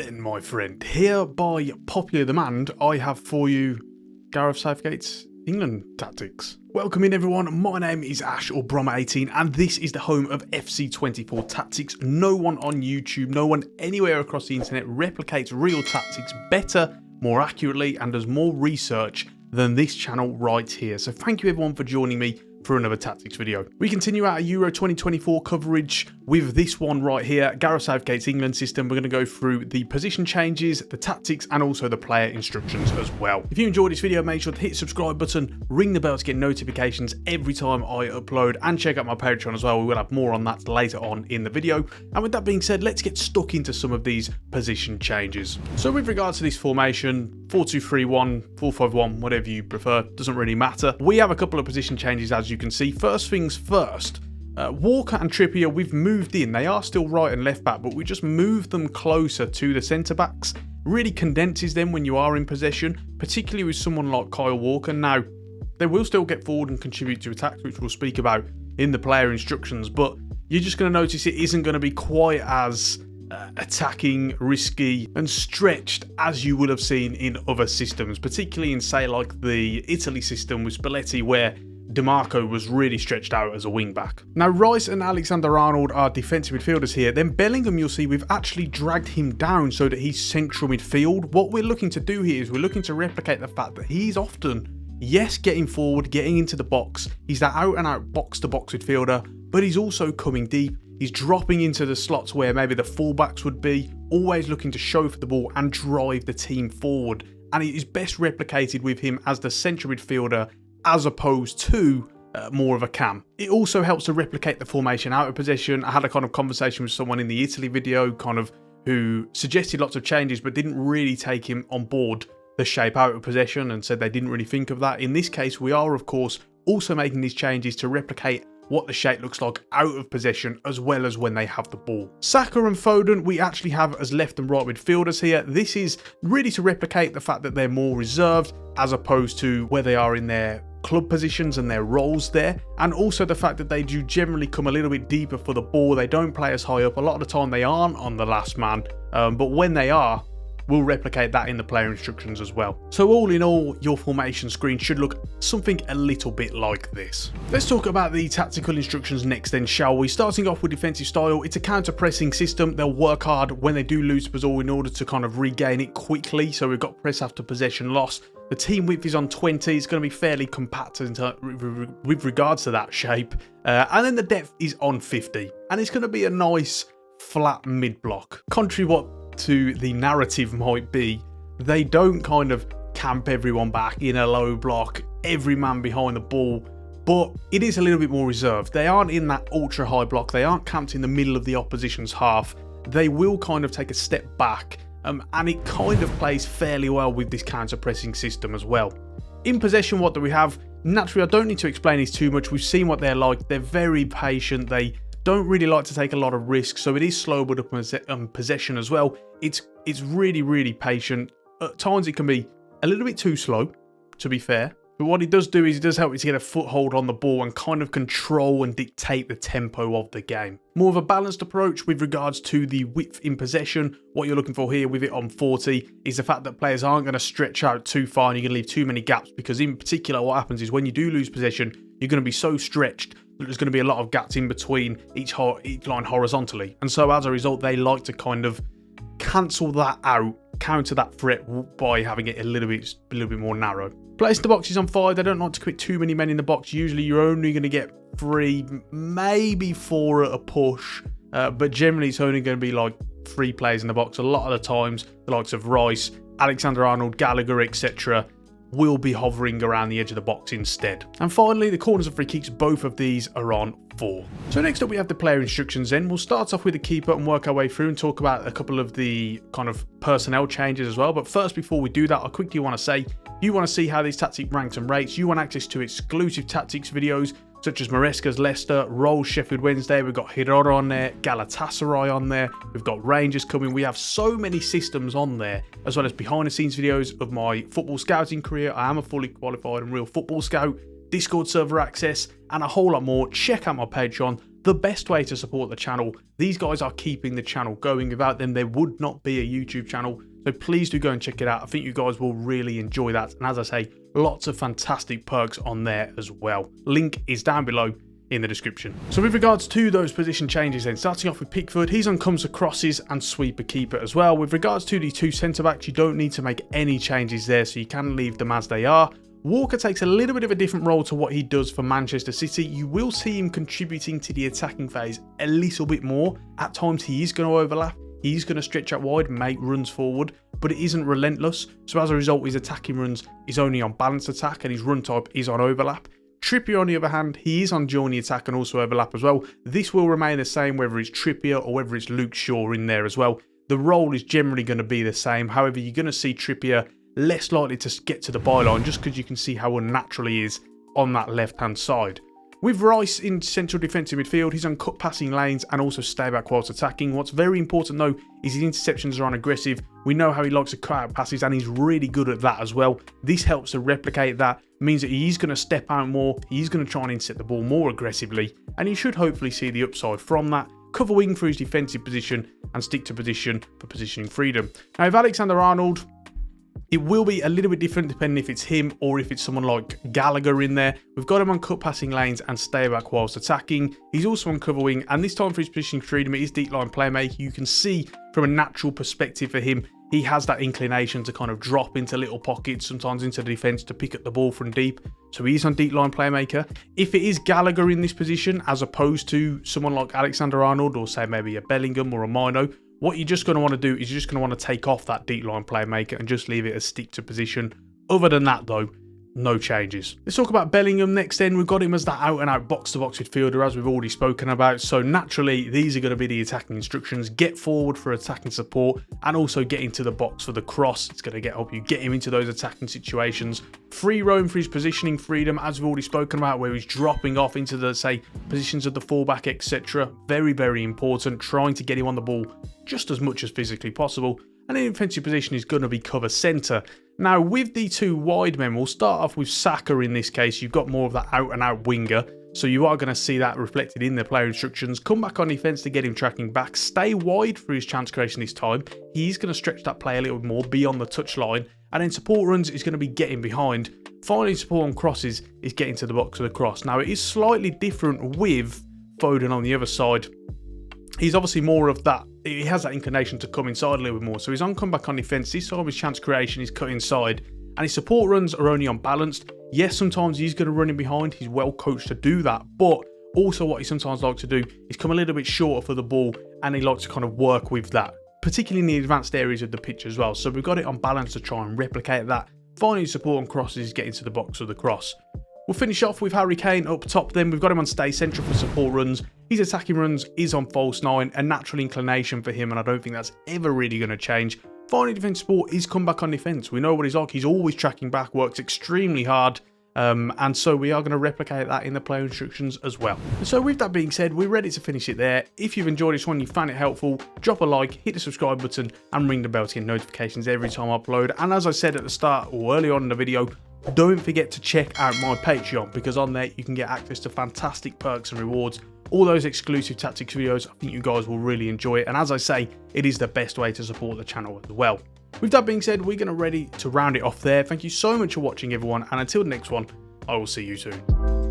then, my friend, here by popular demand, I have for you Gareth Southgate's England tactics. Welcome in, everyone. My name is Ash or Brommer18, and this is the home of FC24 tactics. No one on YouTube, no one anywhere across the internet replicates real tactics better, more accurately, and does more research than this channel right here. So thank you everyone for joining me for another tactics video. We continue our Euro 2024 coverage with this one right here, Gareth Southgate's England system. We're going to go through the position changes, the tactics, and also the player instructions as well. If you enjoyed this video, make sure to hit the subscribe button, ring the bell to get notifications every time I upload, and check out my Patreon as well. We will have more on that later on in the video. And with that being said, let's get stuck into some of these position changes. So with regards to this formation, 4-2-3-1, 4-5-1, whatever you prefer, doesn't really matter. We have a couple of position changes, as you can see. First things first, Walker and Trippier, we've moved in. They are still right and left back, but we just moved them closer to the centre backs. Really condenses them when you are in possession, particularly with someone like Kyle Walker. Now, they will still get forward and contribute to attacks, which we'll speak about in the player instructions, but you're just going to notice it isn't going to be quite as attacking, risky, and stretched as you would have seen in other systems, particularly in, say, like the Italy system with Spalletti, where DiMarco was really stretched out as a wing-back. Now, Rice and Alexander-Arnold are defensive midfielders here. Then Bellingham, you'll see, we've actually dragged him down so that he's central midfield. What we're looking to do here is we're looking to replicate the fact that he's often, yes, getting forward, getting into the box. He's that out-and-out box-to-box midfielder, but he's also coming deep. He's dropping into the slots where maybe the fullbacks would be, always looking to show for the ball and drive the team forward. And it is best replicated with him as the central midfielder as opposed to more of a cam. It also helps to replicate the formation out of possession. I had a kind of conversation with someone in the Italy video who suggested lots of changes but didn't really take him on board the shape out of possession and said they didn't really think of that. In this case, we are, of course, also making these changes to replicate what the shape looks like out of possession as well as when they have the ball. Saka and Foden, we actually have as left and right midfielders here. This is really to replicate the fact that they're more reserved as opposed to where they are in their club positions and their roles there, and also the fact that they do generally come a little bit deeper for the ball. They don't play as high up. A lot of the time they aren't on the last man, but when they are, we'll replicate that in the player instructions as well. So all in all, your formation screen should look something a little bit like this. Let's talk about the tactical instructions next then, shall we? Starting off with defensive style, it's a counter-pressing system. They'll work hard when they do lose the ball in order to kind of regain it quickly. So we've got press after possession loss. The team width is on 20. It's going to be fairly compact with regards to that shape. And then the depth is on 50. And it's going to be a nice flat mid-block. Contrary to the narrative might be, they don't kind of camp everyone back in a low block, every man behind the ball, but it is a little bit more reserved. They aren't in that ultra high block. They aren't camped in the middle of the opposition's half. They will kind of take a step back, and it kind of plays fairly well with this counter-pressing system as well. In possession, what do we have? Naturally, I don't need to explain this too much. We've seen what they're like. They're very patient. They don't really like to take a lot of risks, so it is slow but up on possession as well. It's really, really patient. At times it can be a little bit too slow, to be fair. But what it does do is it does help you to get a foothold on the ball and kind of control and dictate the tempo of the game. More of a balanced approach with regards to the width in possession. What you're looking for here with it on 40 is the fact that players aren't going to stretch out too far and you're going to leave too many gaps, because in particular what happens is when you do lose possession, you're going to be so stretched that there's going to be a lot of gaps in between each line horizontally. And so as a result, they like to kind of cancel that out, counter that threat by having it a little bit more narrow. Placing the boxes on 5, they don't like to put too many men in the box. Usually you're only going to get 3, maybe 4 at a push, but generally it's only going to be like 3 players in the box. A lot of the times, the likes of Rice, Alexander-Arnold, Gallagher, etc. will be hovering around the edge of the box instead. And finally, the corners and free kicks, both of these are on 4. So next up we have the player instructions then. We'll start off with the keeper and work our way through and talk about a couple of the kind of personnel changes as well. But first, before we do that, I quickly want to say, you want to see how these tactic ranks and rates, you want access to exclusive tactics videos such as Maresca's Leicester, Rolls Sheffield Wednesday, we've got Hirora on there, Galatasaray on there, we've got Rangers coming. We have so many systems on there, as well as behind the scenes videos of my football scouting career. I am a fully qualified and real football scout, Discord server access, and a whole lot more. Check out my Patreon. the best way to support the channel. These guys are keeping the channel going. Without them, there would not be a YouTube channel. So please do go and check it out. I think you guys will really enjoy that. And as I say, lots of fantastic perks on there as well. Link is down below in the description. So with regards to those position changes then, starting off with Pickford, he's on comes to crosses and sweeper keeper as well. With regards to the two centre backs, you don't need to make any changes there, so you can leave them as they are. Walker takes a little bit of a different role to what he does for Manchester City. You will see him contributing to the attacking phase a little bit more. At times he is going to overlap, he's going to stretch out wide, make runs forward, but it isn't relentless. So as a result, his attacking runs is only on balanced attack and his run type is on overlap. Trippier, on the other hand, he is on journey attack and also overlap as well. This will remain the same whether it's Trippier or whether it's Luke Shaw in there as well. The role is generally going to be the same. However, you're going to see Trippier less likely to get to the byline just because you can see how unnatural he is on that left-hand side. With Rice in central defensive midfield, he's on cut passing lanes and also stay back whilst attacking. What's very important though is his interceptions are on aggressive. We know how he likes to cut out passes and he's really good at that as well. This helps to replicate that, means that he's going to step out more, he's going to try and intercept the ball more aggressively, and you should hopefully see the upside from that. Cover wing for his defensive position and stick to position for positioning freedom. Now with Alexander-Arnold, it will be a little bit different depending if it's him or if it's someone like Gallagher in there. We've got him on cut passing lanes and stay back whilst attacking. He's also on cover wing, and this time for his positioning freedom, it is deep line playmaker. You can see from a natural perspective for him, he has that inclination to kind of drop into little pockets, sometimes into the defence to pick up the ball from deep. So he's on deep line playmaker. If it is Gallagher in this position, as opposed to someone like Alexander-Arnold or say maybe a Bellingham or a Mino, what you're just going to want to do is you're just going to want to take off that deep line playmaker and just leave it as stick to position. Other than that though, no changes. Let's talk about Bellingham next then. We've got him as that out-and-out box-to-box midfielder as we've already spoken about. So naturally, these are going to be the attacking instructions. Get forward for attacking support and also get into the box for the cross. It's going to help you get him into those attacking situations. Free roam for his positioning freedom, as we've already spoken about, where he's dropping off into the, say, positions of the fullback, etc. Very, very important. Trying to get him on the ball just as much as physically possible. And in defensive position is going to be cover centre. Now with the two wide men, we'll start off with Saka in this case. You've got more of that out and out winger. So you are going to see that reflected in the player instructions. Come back on defence to get him tracking back. Stay wide for his chance creation this time. He's going to stretch that play a little bit more beyond the touchline. And in support runs, he's going to be getting behind. Finally, support on crosses is getting to the box of the cross. Now it is slightly different with Foden on the other side. He's obviously more of that, he has that inclination to come inside a little bit more. So he's on come back on defence. This time his chance creation is cut inside. And his support runs are only unbalanced. Yes, sometimes he's going to run in behind. He's well coached to do that. But also what he sometimes likes to do is come a little bit shorter for the ball. And he likes to kind of work with that, particularly in the advanced areas of the pitch as well. So we've got it on balance to try and replicate that. Finally, support on crosses is getting to the box of the cross. We'll finish off with Harry Kane up top then. We've got him on stay central for support runs. His attacking runs is on false 9, a natural inclination for him, and I don't think that's ever really going to change. Finally, defence support is come back on defence. We know what he's like. He's always tracking back, works extremely hard, and so we are going to replicate that in the player instructions as well. So with that being said, we're ready to finish it there. If you've enjoyed this one, you found it helpful, drop a like, hit the subscribe button, and ring the bell to get notifications every time I upload. And as I said at the start or early on in the video, don't forget to check out my Patreon, because on there you can get access to fantastic perks and rewards, all those exclusive tactics videos. I think you guys will really enjoy it, and as I say, it is the best way to support the channel as well. With that being said, we're going to ready to round it off there. Thank you so much for watching everyone, and until the next one, I will see you soon.